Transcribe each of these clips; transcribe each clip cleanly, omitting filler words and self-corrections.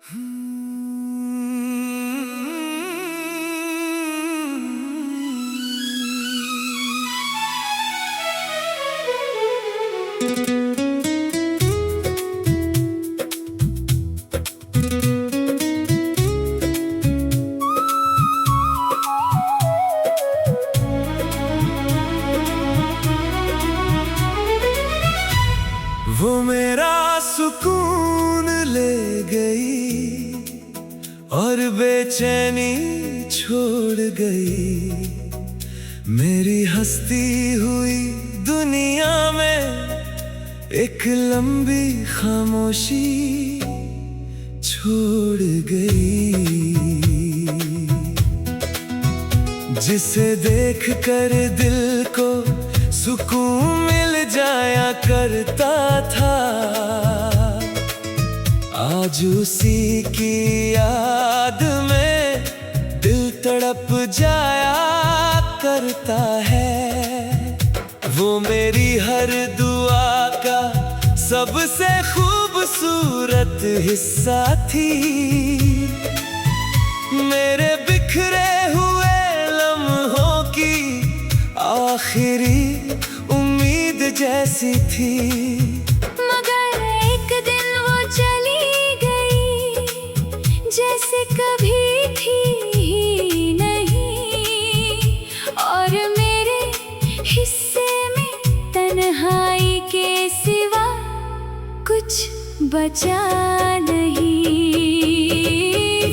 वो मेरा सुकून ले गई और बेचैनी छोड़ गई। मेरी हंसती हुई दुनिया में एक लंबी खामोशी छोड़ गई। जिसे देखकर दिल को सुकून मिल जाया करता था, आज उसी की याद में दिल तड़प जाया करता है। वो मेरी हर दुआ का सबसे खूबसूरत हिस्सा थी। मेरे बिखरे हुए लम्हों की आखिरी उम्मीद जैसी थी। मगर एक दिन वो चली गई जैसे कभी थी ही नहीं। और मेरे हिस्से में तन्हाई के सिवा कुछ बचा नहीं।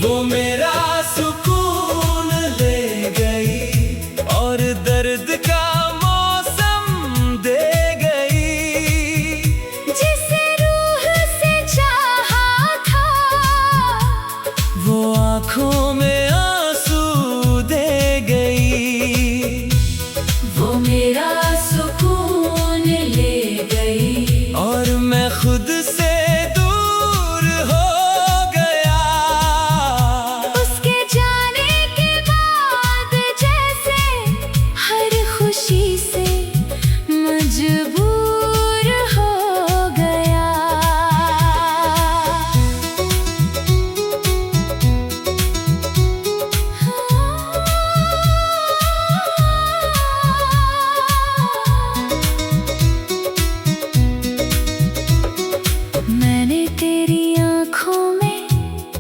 वो मेरा सुकून ले गई और दर्द का आँखों में आंसू दे गई। वो मेरा सुकून ले गई और मैं खुद से दूर हो गया। उसके जाने के बाद जैसे हर खुशी से मजबूर हो गया।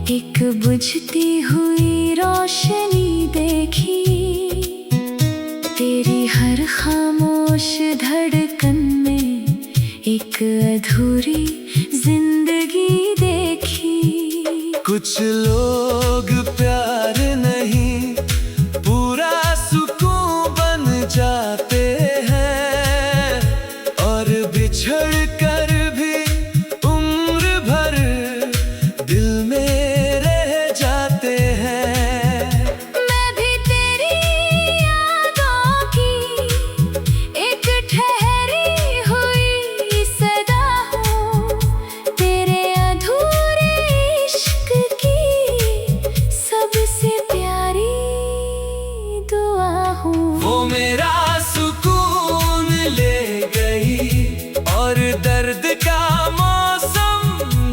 एक बुझती हुई रोशनी देखी, तेरी हर खामोश धड़कन में एक अधूरी जिंदगी देखी। कुछ लोग प्यार नहीं पूरा सुकून बन जाते हैं, और बिछड़ कर भी उम्र भर दिल में वो मेरा सुकून ले गई और दर्द का मौसम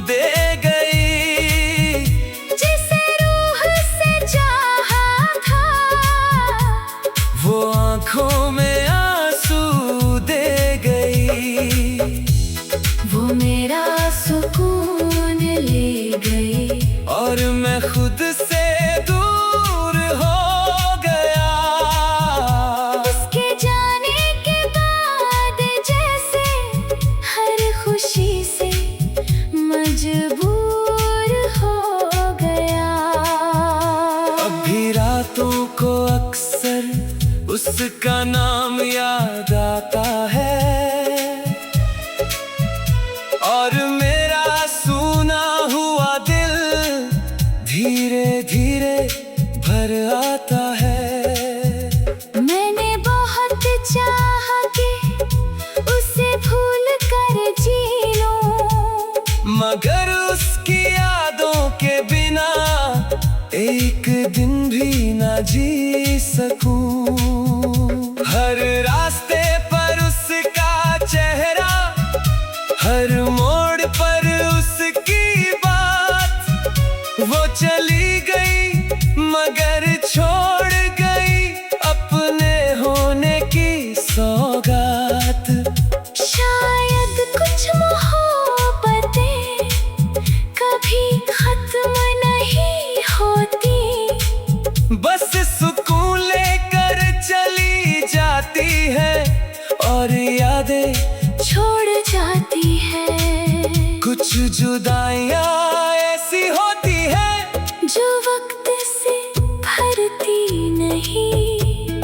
दे गई। जिसे रूह से चाहा था, वो आँखों में आंसू दे गई। वो मेरा सुकून ले गई और मैं खुद से दूर हो मजबूर हो गया। अभी रातों को अक्सर उसका नाम याद आता है, और मेरा सूना हुआ दिल धीरे धीरे भर आता है। मैंने बहुत चाहा कि उसे भूल कर जी लूं, मगर उसकी यादों के बिना एक दिन भी ना जी सकूं। हर रास्ते पर उसका चेहरा, हर मोड़ पर उसकी बात, वो चली गई मगर छोड़ गई अपने होने की सौगात। शायद कुछ मोहब्बतें कभी खत्म नहीं होती, बस सुकून लेकर चली जाती है और यादें छोड़ जाती है। कुछ जुदाइयां ऐसी होती है जो वक्त से भरती नहीं,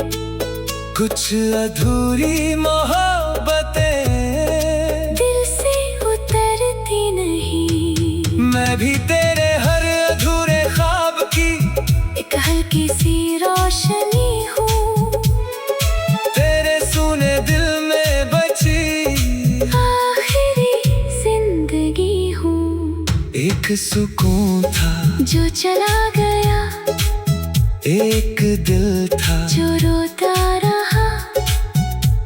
कुछ अधूरी मोहब्बतें दिल से उतरती नहीं। मैं भी तेरे हर अधूरे ख्वाब की एक हल्की सी रोशनी हूँ, तेरे सूने दिल में बची आखिरी जिंदगी हूँ। एक सुकून था जो चला गया, एक दिल था जो रोता रहा,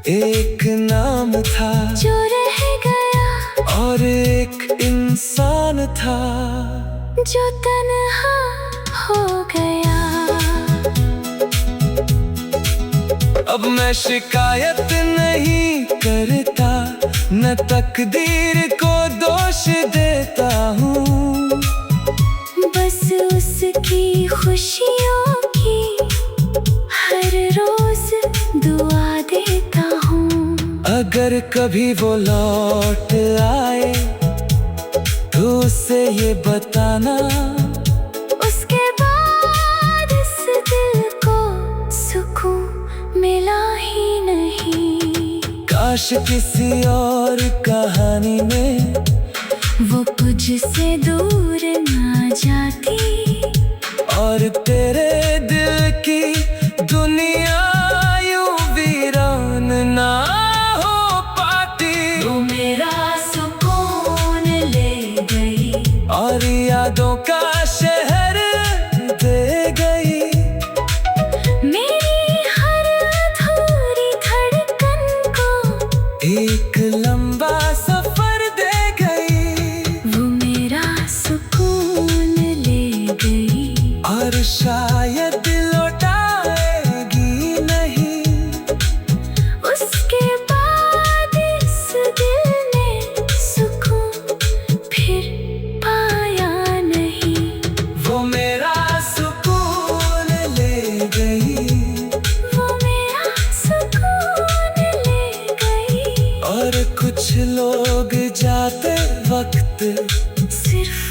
एक नाम था जो रह गया, और एक इंसान था जो तन्हा हो गया। अब मैं शिकायत नहीं करता, न तकदीर को दोष देता हूँ, बस उसकी खुशियों की हर रोज दुआ देता हूँ। अगर कभी वो लौट आए तो उसे ये बताना, उसके बाद इस दिल को सुकून मिला ही नहीं। काश किसी और कहानी में वो मुझसे दूर ना जाती, और तेरे दिल की दुनिया यूं वीरान ना हो पाती। वो मेरा सुकून ले गई और यादों का शहर दे गई, मेरी हर अधूरी धड़कन को एक लंबा सफर दे गई। वो मेरा सुकून ले गई, और शायद लौटाएगी नहीं, उसके बाद इस दिल ने सुकून फिर पाया नहीं। वो मेरा सुकून ले गई, वो मेरा सुकून ले गई, और कुछ लोग जाते वक्त सिर्फ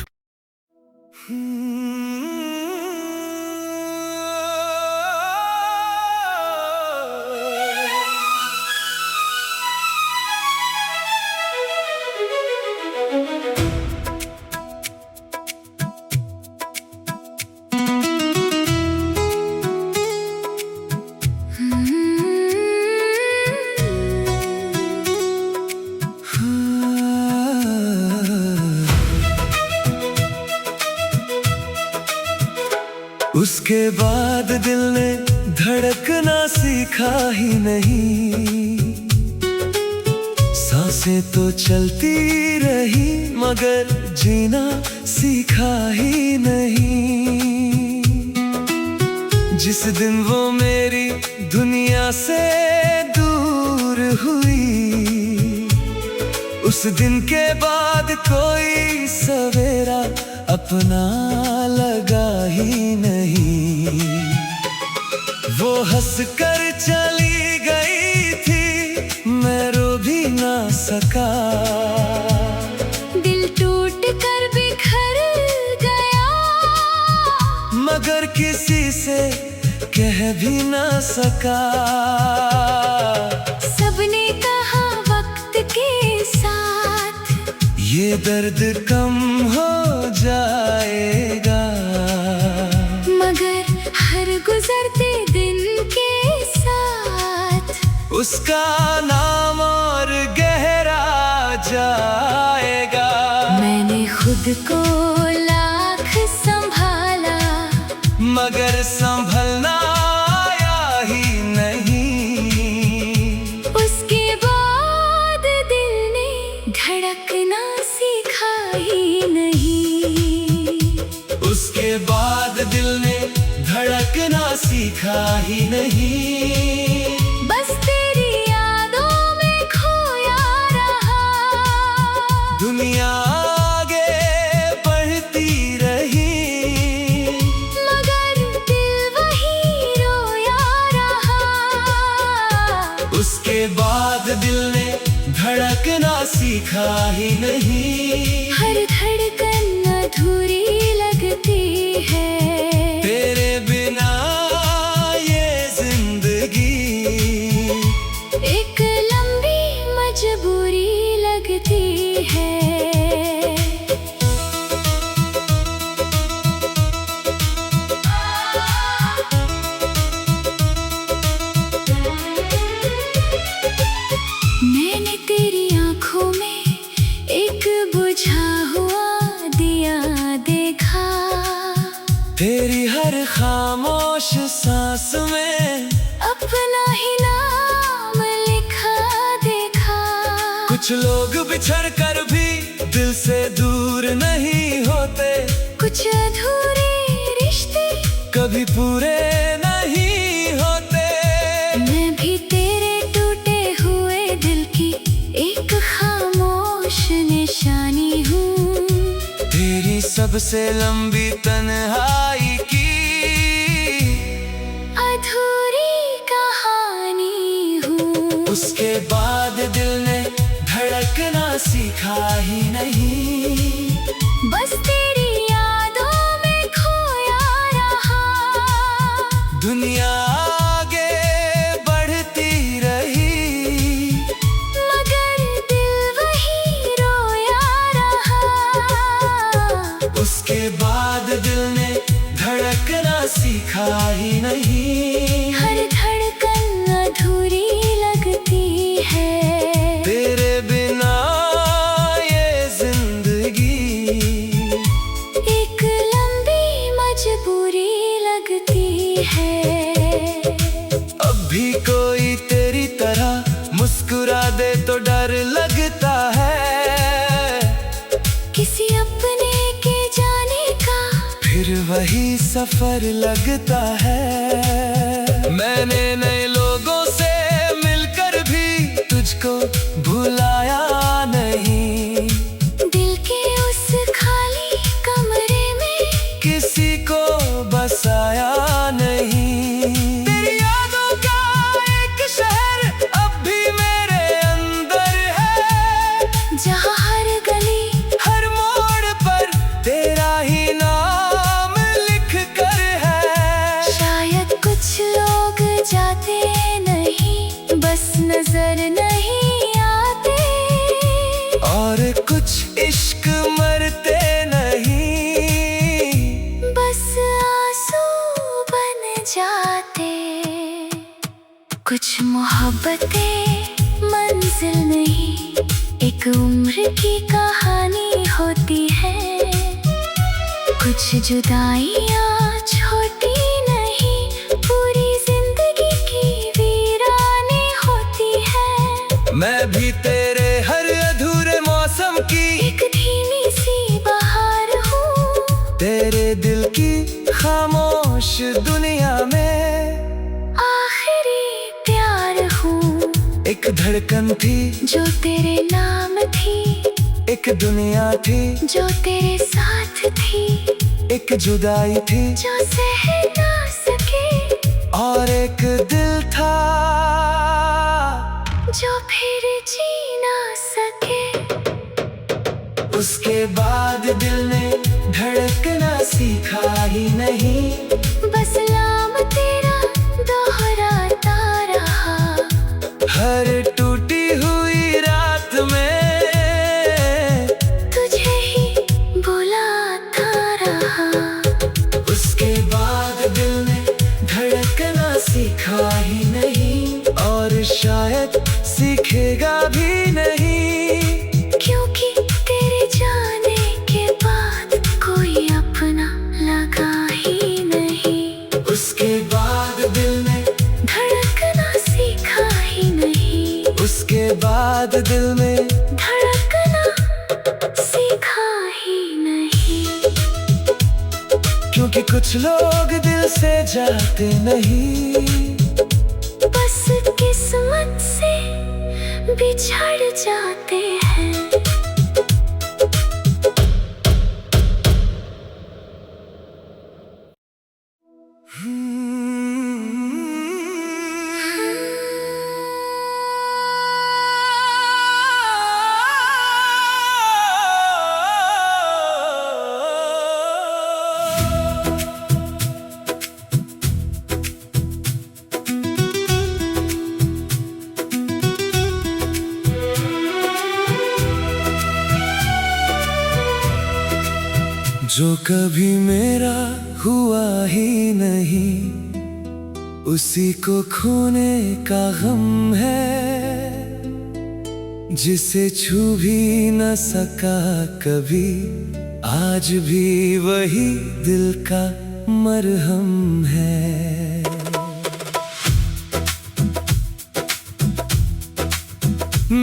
उसके बाद दिल ने धड़कना सीखा ही नहीं, सांसें तो चलती रही मगर जीना सीखा ही नहीं। जिस दिन वो मेरी दुनिया से दूर हुई, उस दिन के बाद कोई सवेरा अपना लगा ही नहीं। वो हंस कर चली गई थी, मैं रो भी ना सका, दिल टूट कर बिखर गया, मगर किसी से कह भी ना सका। सबने कहा वक्त के साथ ये दर्द कम हो जाएगा, मगर हर गुजरते दिन के साथ उसका नाम और गहरा जाएगा। मैंने खुद को लाख संभाला, मगर संभलना आया ही नहीं। उसके बाद दिल ने धड़कना सीखा ही नहीं। उसके सीखा ही नहीं। बस तेरी यादों में खोया रहा। दुनिया आगे बढ़ती रही, मगर दिल वही रोया रहा। उसके बाद दिल ने धड़कना सीखा ही नहीं। हर धड़कन अधूरी लगती है, तेरे बिना ये जिंदगी एक लंबी मजबूरी लगती है। मैंने तेरी आंखों में एक बुझा हुआ दिया देखा। तेरी हर खामोश सांस में अपना ही नाम लिखा देखा। कुछ लोग बिछड़ कर भी दिल से दूर नहीं होते। कुछ अधूरे रिश्ते कभी पूरे नहीं होते। मैं भी तेरे टूटे हुए दिल की एक खामोश निशानी हूँ। तेरी सबसे लंबी तन्हाई की अधूरी कहानी हूँ। उसके बाद दिल ने धड़कना सीखा ही नहीं। बस तेरी यादों में खोया रहा। दुनिया आगे बढ़ती रही, मगर दिल वही रोया रहा। उसके बाद दिल ने धड़कना सीखा ही नहीं। हर धड़कन अधूरी लगती है, तेरे बिना ये जिंदगी एक लंबी मजबूरी लगती है। अब भी कोई तेरी तरह मुस्कुरा दे तो डर लगता है। किसी अपने के जाने का फिर वही सफर लगता है। मैंने नए लोगों से मिलकर भी तुझको भुलाया नहीं। दिल के उस खाली कमरे में किसी को बसाया नहीं। तेरी यादों का एक शहर अब भी मेरे अंदर है, जहाँ हर गली हर मोड़ पर तेरा ही नाम लिख कर है। शायद कुछ लोग जाते नहीं, बस नजर नहीं आते। और कुछ इश्क मरते नहीं, बस आंसू बन जाते। कुछ मोहब्बतें मंजिल नहीं, एक उम्र की कहानी होती है। कुछ जुदाइयाँ छोटी नहीं, पूरी जिंदगी की वीरानी होती है। मैं भी तेरे हर अधूरे मौसम की एक धीमी सी बहार हूँ, तेरे दिल की खामोश दुनिया में आखिरी प्यार हूँ। एक धड़कन थी जो तेरे नाम थी, एक दुनिया थी जो तेरे साथ थी, एक जुदाई थी जो सह ना सके, और एक दिल था जो फिर जी ना सके। उसके बाद दिल ने धड़कना सीखा ही नहीं। बस नाम तेरा दोहराता रहा। हर टूटी हुई रात में तुझे ही बुलाता रहा। उसके बाद दिल ने धड़कना सीखा ही नहीं, और शायद सीखेगा भी नहीं। क्योंकि तेरे जाने के बाद कोई अपना लगा क्योंकि कुछ लोग दिल से जाते नहीं, बस किस्मत से बिछड़ जाते हैं। जो कभी मेरा हुआ ही नहीं, उसी को खोने का गम है। जिसे छू भी न सका कभी, आज भी वही दिल का मरहम है।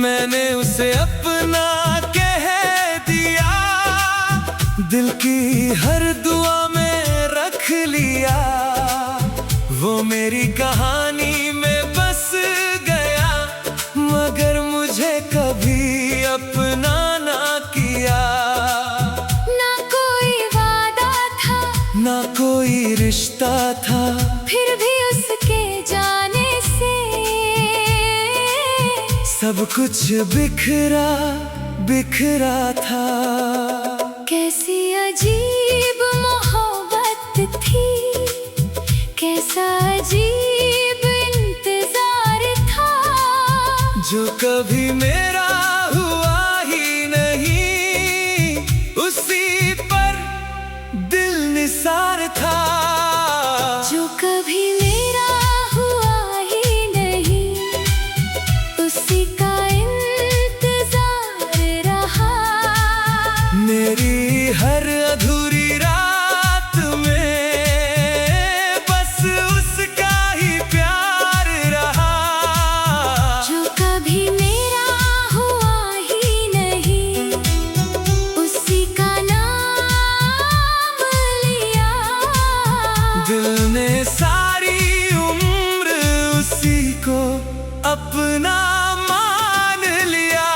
मैंने उसे अपना कह दिया, दिल की हर दुआ में रख लिया। वो मेरी कहानी में बस गया, मगर मुझे कभी अपना ना किया। ना कोई वादा था, ना कोई रिश्ता था, फिर भी उसके जाने से सब कुछ बिखरा बिखरा था। कैसी अजीब मोहब्बत थी, कैसा अजीब इंतजार था, जो कभी मेरा हुआ ही नहीं, उसी पर दिल निसार था। जो कभी मेरा हुआ ही नहीं, उसी का इंतजार रहा। मेरी हर अधूरी रात में बस उसका ही प्यार रहा। जो कभी मेरा हुआ ही नहीं, उसी का नाम लिया। दिल ने सारी उम्र उसी को अपना मान लिया।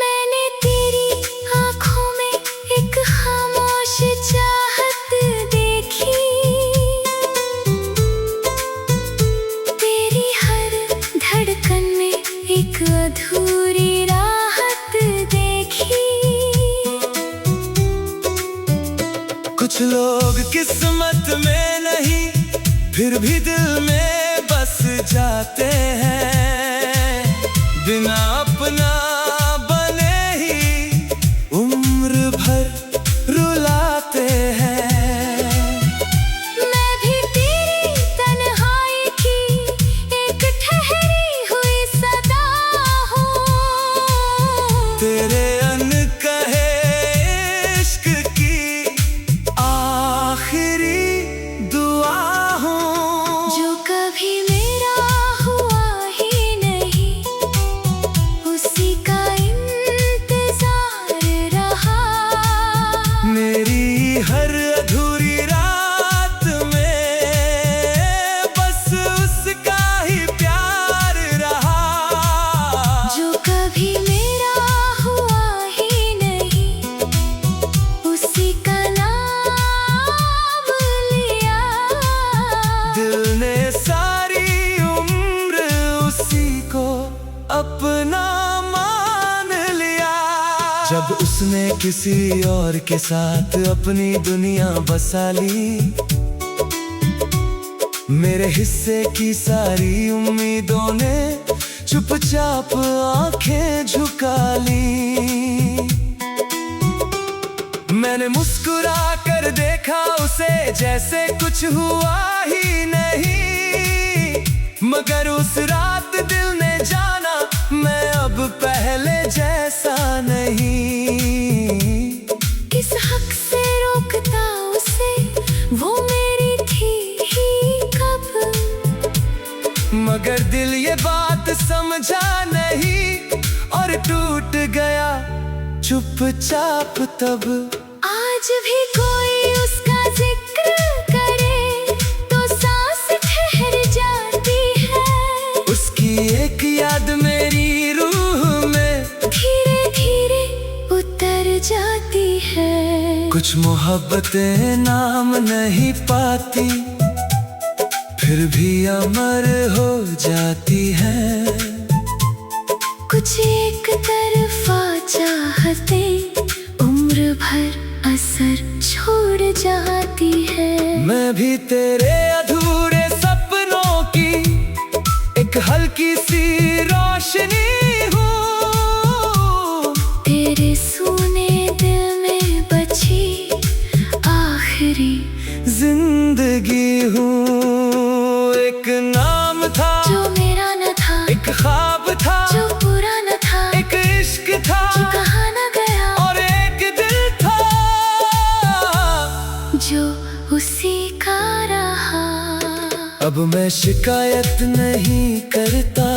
मैंने तेरी आँखों में एक खामोश चाहत देखी, तेरी हर धड़कन में एक अधूरी राहत देखी। कुछ लोग किस्मत में नहीं, फिर भी दिल में बस जाते हैं। बिना अपना बने ही उम्र भर रुलाते हैं। मैं भी तेरी तन्हाई की एक ठहरी हुई सदा हूँ। तेरे अनकहे इश्क की आखिरी दुआ हूँ। जो कभी मेरा हुआ ही नहीं, उसी का इंतजार रहा। मेरी हर अधूरी रात में बस उसका ही प्यार रहा। जो कभी मेरा हुआ ही नहीं, उसी का नाम लिया। दिल ने सारी उम्र उसी को अपना मान लिया। जब उसने किसी और के साथ अपनी दुनिया बसा ली, मेरे हिस्से की सारी उम्मीदों ने चुपचाप आंखें झुका ली। मैंने मुस्कुरा कर देखा उसे जैसे कुछ हुआ ही नहीं, मगर उस रात दिल ने जाना मैं अब पहले जैसा नहीं। किस हक से रोकता उसे वो मेरी दिल ये बात समझा नहीं और टूट गया चुपचाप तब। आज भी कोई उसका जिक्र करे तो सांस ठहर जाती है। उसकी एक याद मेरी रूह में धीरे धीरे उतर जाती है। कुछ मोहब्बतें नाम नहीं पाती फिर भी अमर हो जाती हैं। कुछ एक तरफा चाहतें उम्र भर असर छोड़ जाती है। मैं भी तेरे अधूरे सपनों की एक हल्की सी रोशनी हूँ। तेरे सूने दिल में बची आखिरी जिंदगी हूँ। एक नाम था जो मेरा न था, एक ख्वाब था जो पूरा न था, एक इश्क था जो कहा न गया, और एक दिल था जो उसी का रहा। अब मैं शिकायत नहीं करता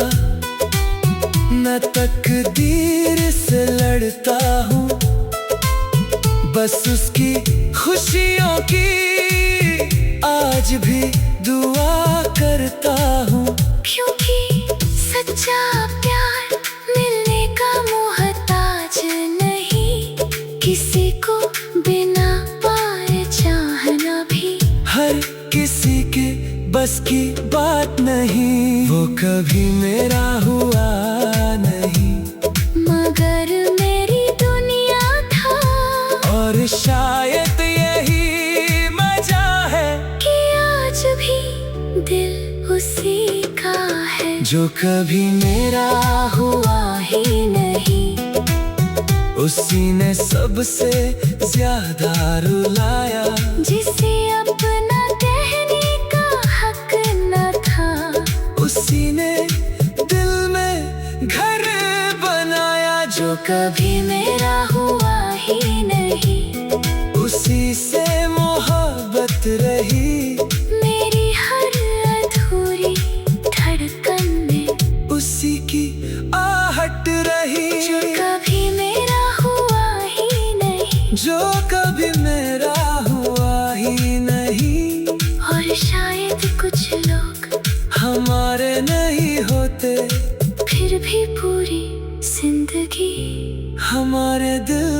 मैं तकदीर से लड़ता हूँ। बस उसकी खुशियों की आज भी दुआ करता हूँ। क्योंकि सच्चा प्यार मिलने का मोहताज नहीं, किसी को बिना पाए चाहना भी हर किसी के बस की बात नहीं। वो कभी मेरा हुआ नहीं मगर मेरी दुनिया था। और शायद यही मजा है कि आज भी दिल उसी का है जो कभी मेरा हुआ ही नहीं। उसी ने सबसे ज्यादा रुलाया जिसे अपना कहने का हक न था। उसी ने दिल में घर बनाया जो कभी मेरा हुआ ही नहीं। उसी से मोहब्बत रही मेरी हर अधूरी धड़कन में उसी की आहट रही। जो कभी मेरा हुआ ही नहीं, जो कभी मेरा हुआ ही नहीं। और शायद कुछ लोग हमारे नहीं होते फिर भी पूरी जिंदगी हमारे दिल